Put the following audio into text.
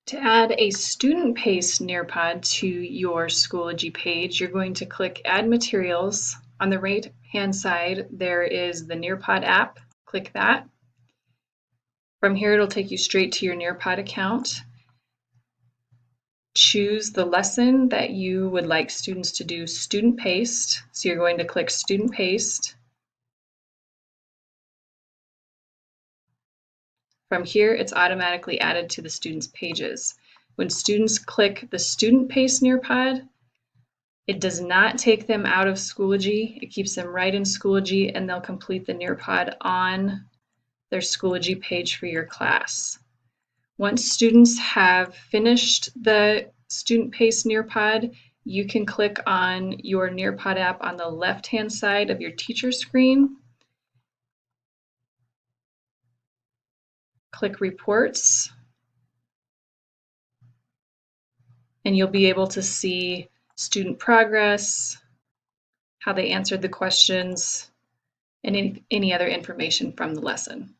To add a student-paced Nearpod to your Schoology page, you're going to click Add Materials. On the right-hand side, there is the Nearpod app. Click that. From here, it'll take you straight to your Nearpod account. Choose the lesson that you would like students to do student-paced. So you're going to click Student-paced. From here, it's automatically added to the students' pages. When students click the student-paced Nearpod, it does not take them out of Schoology. It keeps them right in Schoology, and they'll complete the Nearpod on their Schoology page for your class. Once students have finished the student-paced Nearpod, you can click on your Nearpod app on the left-hand side of your teacher screen. Click Reports, and you'll be able to see student progress, how they answered the questions, and any other information from the lesson.